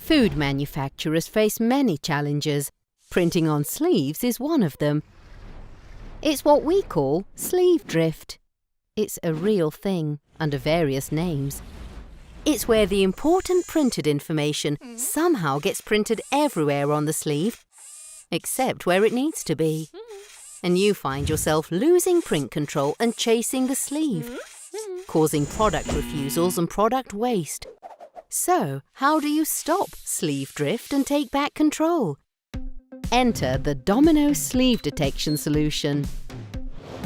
Food manufacturers face many challenges. Printing on sleeves is one of them. It's what we call sleeve drift. It's a real thing under various names. It's where the important printed information somehow gets printed everywhere on the sleeve, except where it needs to be. And you find yourself losing print control and chasing the sleeve, causing product refusals and product waste. So, how do you stop sleeve drift and take back control? Enter the Domino sleeve detection solution.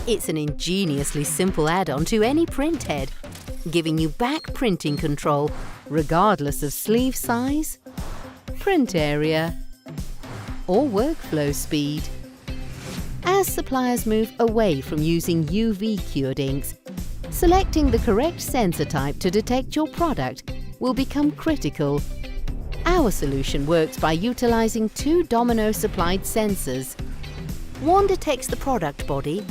It's an ingeniously simple add-on to any print head, giving you back printing control regardless of sleeve size, print area, or workflow speed. As suppliers move away from using UV-cured inks, selecting the correct sensor type to detect your product will become critical. Our solution works by utilizing two Domino-supplied sensors. One detects the product body,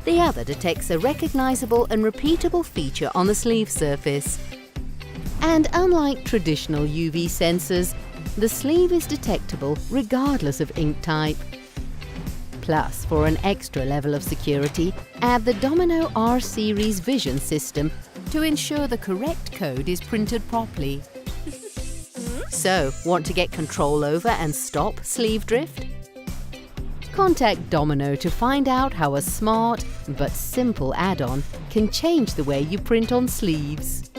the other detects a recognizable and repeatable feature on the sleeve surface. And unlike traditional UV sensors, the sleeve is detectable regardless of ink type. Plus, for an extra level of security, add the Domino R-Series vision system to ensure the correct code is printed properly. So, want to get control over and stop sleeve drift? Contact Domino to find out how a smart but simple add-on can change the way you print on sleeves.